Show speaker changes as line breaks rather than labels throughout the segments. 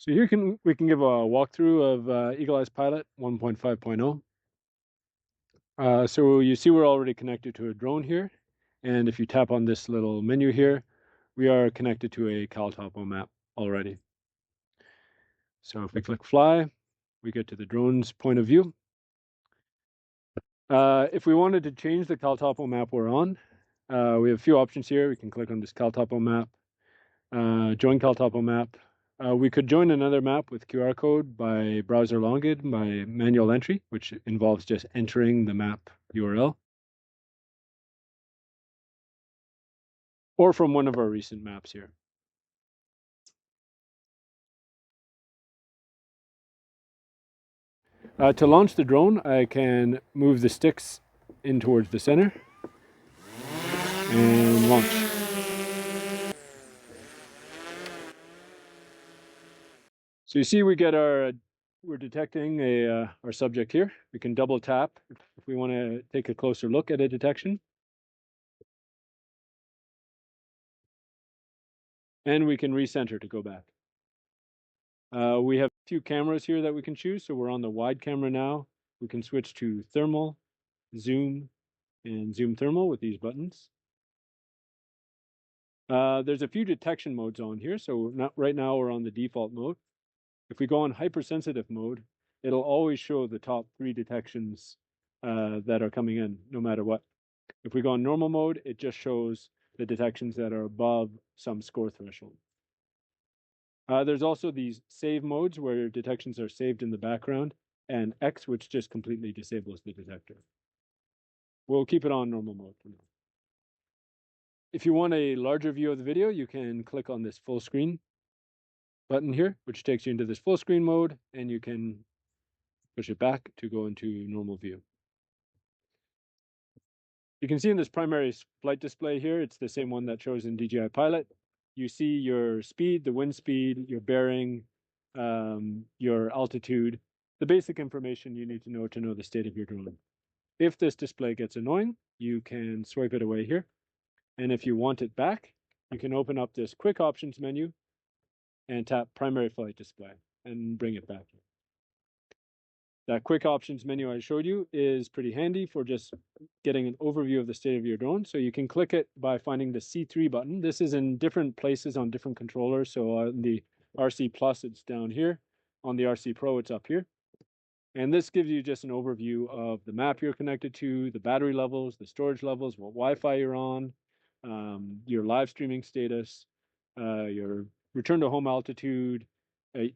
So here we can give a walkthrough of Eagle Eyes Pilot 1.5.0. So you see we're already connected to a drone here. And if you tap on this little menu here, we are connected to a CalTopo map already. So if we click fly, we get to the drone's point of view. If we wanted to change the CalTopo map we're on, we have a few options here. We can click on this CalTopo map, join CalTopo map. We could join another map with QR code by browser login by manual entry, which involves just entering the map URL, or from one of our recent maps here. To launch the drone, I can move the sticks in towards the center and launch. So you see we get we're detecting our subject here. We can double tap if we want to take a closer look at a detection. And we can recenter to go back. We have a few cameras here that we can choose. So we're on the wide camera now. We can switch to thermal, zoom, and zoom thermal with these buttons. There's a few detection modes on here. So right now we're on the default mode. If we go on hypersensitive mode, it'll always show the top 3 detections that are coming in, no matter what. If we go on normal mode, it just shows the detections that are above some score threshold. There's also these save modes where detections are saved in the background, and X, which just completely disables the detector. We'll keep it on normal mode for now. If you want a larger view of the video, you can click on this full screen button here, which takes you into this full screen mode, and you can push it back to go into normal view. You can see in this primary flight display here, it's the same one that shows in DJI Pilot. You see your speed, the wind speed, your bearing, your altitude, the basic information you need to know the state of your drone. If this display gets annoying, you can swipe it away here. And if you want it back, you can open up this quick options menu and tap primary flight display and bring it back. That quick options menu I showed you is pretty handy for just getting an overview of the state of your drone. So you can click it by finding the C3 button. This is in different places on different controllers. So on the RC Plus, it's down here. On the RC Pro, it's up here. And this gives you just an overview of the map you're connected to, the battery levels, the storage levels, what Wi-Fi you're on, your live streaming status, your return to home altitude,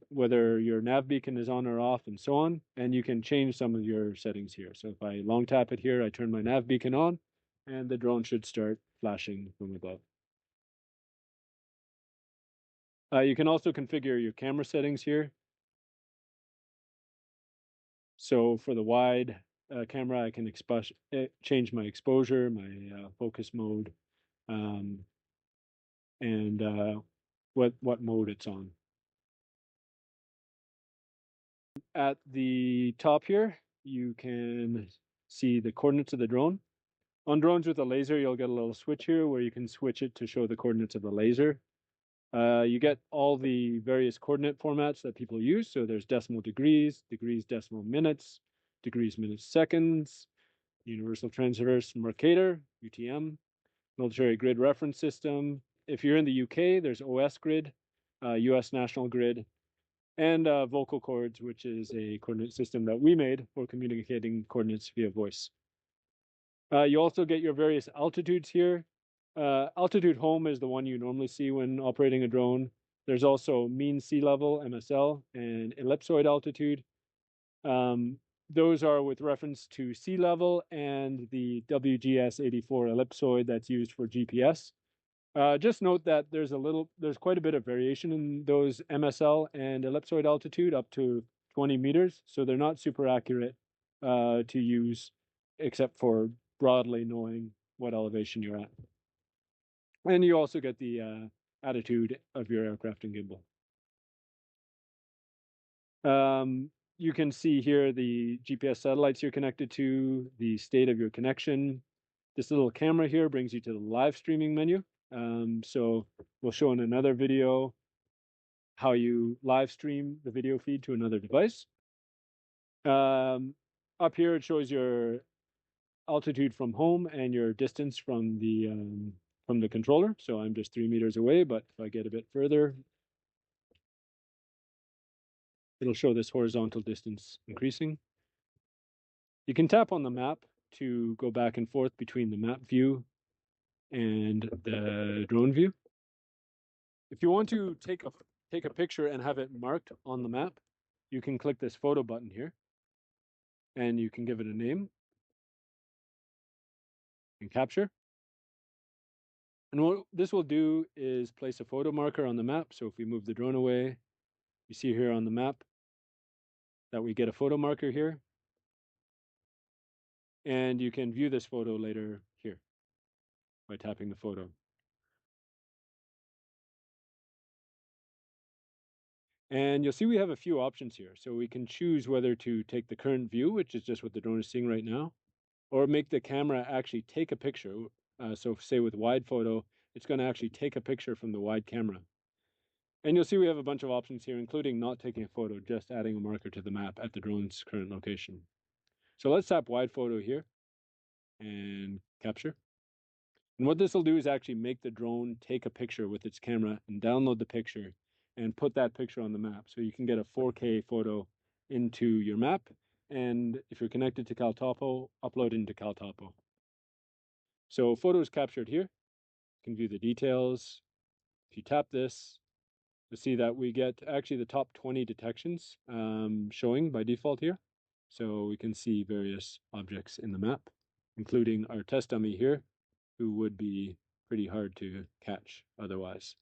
whether your nav beacon is on or off, and so on. And you can change some of your settings here. So if I long tap it here, I turn my nav beacon on, and the drone should start flashing from above. You can also configure your camera settings here. So for the wide camera, I can change my exposure, my focus mode, and what mode it's on. At the top here, you can see the coordinates of the drone. On drones with a laser, you'll get a little switch here where you can switch it to show the coordinates of the laser. You get all the various coordinate formats that people use. So there's decimal degrees, decimal minutes, degrees, minutes, seconds, Universal Transverse Mercator, UTM, Military Grid Reference System. If you're in the UK, there's OS Grid, US National Grid, and vocal chords, which is a coordinate system that we made for communicating coordinates via voice. You also get your various altitudes here. Altitude home is the one you normally see when operating a drone. There's also mean sea level, MSL, and ellipsoid altitude. Those are with reference to sea level and the WGS84 ellipsoid that's used for GPS. Just note that there's quite a bit of variation in those MSL and ellipsoid altitude up to 20 meters. So they're not super accurate to use, except for broadly knowing what elevation you're at. And you also get the attitude of your aircraft and gimbal. You can see here the GPS satellites you're connected to, the state of your connection. This little camera here brings you to the live streaming menu. So we'll show in another video how you live stream the video feed to another device. Up here, it shows your altitude from home and your distance from the controller. So I'm just 3 meters away, but if I get a bit further, it'll show this horizontal distance increasing. You can tap on the map to go back and forth between the map view and the drone view. If you want to take a picture and have it marked on the map, you can click this photo button here, and you can give it a name and capture. And what this will do is place a photo marker on the map. So if we move the drone away, you see here on the map that we get a photo marker here. And you can view this photo later here by tapping the photo. And you'll see we have a few options here. So we can choose whether to take the current view, which is just what the drone is seeing right now, or make the camera actually take a picture. So say with wide photo, it's going to actually take a picture from the wide camera. And you'll see we have a bunch of options here, including not taking a photo, just adding a marker to the map at the drone's current location. So let's tap wide photo here and capture. And what this will do is actually make the drone take a picture with its camera and download the picture and put that picture on the map. So you can get a 4K photo into your map. And if you're connected to CalTopo, upload into CalTopo. So photos captured here. You can view the details. If you tap this, you'll see that we get actually the top 20 detections showing by default here. So we can see various objects in the map, including our test dummy here, who would be pretty hard to catch otherwise.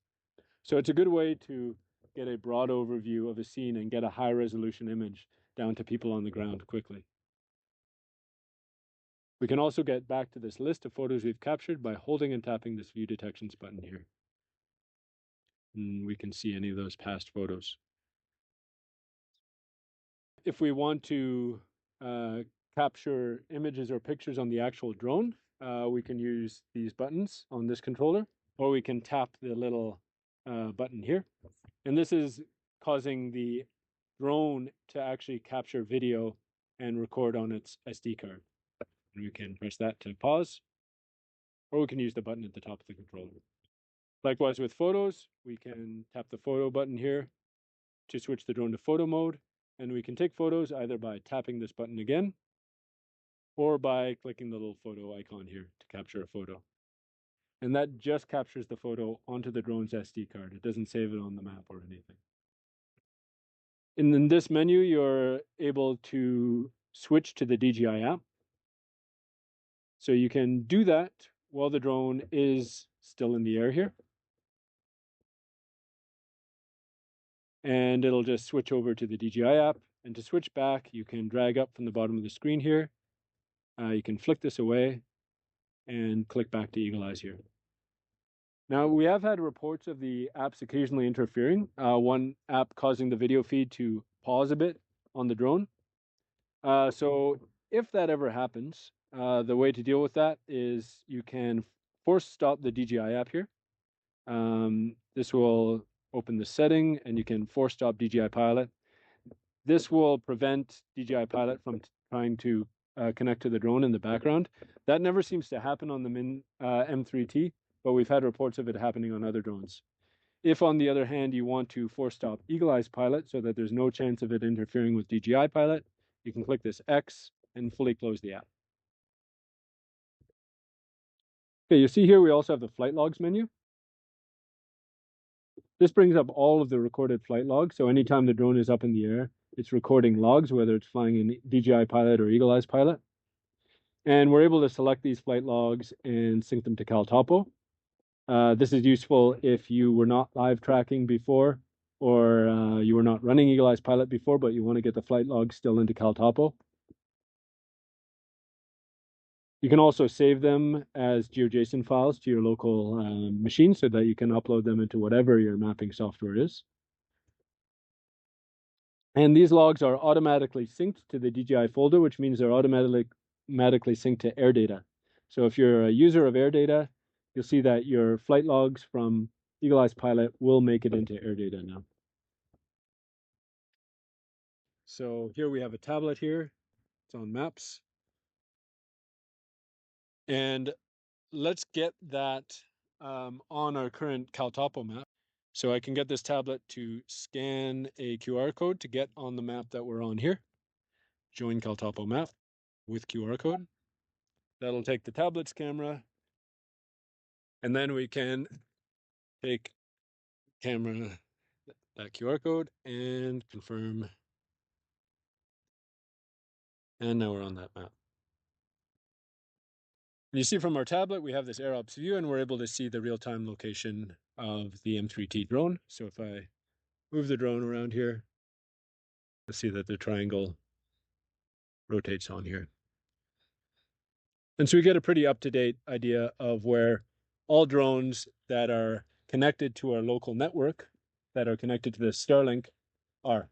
So it's a good way to get a broad overview of a scene and get a high resolution image down to people on the ground quickly. We can also get back to this list of photos we've captured by holding and tapping this view detections button here. And we can see any of those past photos. If we want to capture images or pictures on the actual drone, we can use these buttons on this controller, or we can tap the little button here. And this is causing the drone to actually capture video and record on its SD card. And we can press that to pause, or we can use the button at the top of the controller. Likewise with photos, we can tap the photo button here to switch the drone to photo mode. And we can take photos either by tapping this button again, or by clicking the little photo icon here to capture a photo. And that just captures the photo onto the drone's SD card. It doesn't save it on the map or anything. And in this menu, you're able to switch to the DJI app. So you can do that while the drone is still in the air here. And it'll just switch over to the DJI app. And to switch back, you can drag up from the bottom of the screen here. You can flick this away and click back to Eagle Eyes here. Now, we have had reports of the apps occasionally interfering. One app causing the video feed to pause a bit on the drone. So if that ever happens, the way to deal with that is you can force stop the DJI app here. This will open the setting, and you can force stop DJI Pilot. This will prevent DJI Pilot from trying to connect to the drone in the background. That never seems to happen on the M3T, but we've had reports of it happening on other drones. If, on the other hand, you want to force stop Eagle Eyes Pilot so that there's no chance of it interfering with DJI Pilot, you can click this X and fully close the app. Okay, you see here we also have the flight logs menu. This brings up all of the recorded flight logs. So anytime the drone is up in the air, it's recording logs, whether it's flying in DJI Pilot or Eagle Eyes Pilot. And we're able to select these flight logs and sync them to CalTopo. This is useful if you were not live tracking before, or you were not running Eagle Eyes Pilot before, but you want to get the flight logs still into CalTopo. You can also save them as GeoJSON files to your local machine so that you can upload them into whatever your mapping software is. And these logs are automatically synced to the DJI folder, which means they're automatically synced to AirData. So if you're a user of AirData, you'll see that your flight logs from Eagle Eyes Pilot will make it into AirData now. So here we have a tablet here. It's on maps. And let's get that on our current CalTopo map. So I can get this tablet to scan a QR code to get on the map that we're on here. Join CalTopo map with QR code. That'll take the tablet's camera. And then we can take camera, that QR code, and confirm. And now we're on that map. And you see from our tablet, we have this AirOps view, and we're able to see the real-time location of the M3T drone. So if I move the drone around here, you'll see that the triangle rotates on here. And so we get a pretty up-to-date idea of where all drones that are connected to our local network, that are connected to the Starlink, are.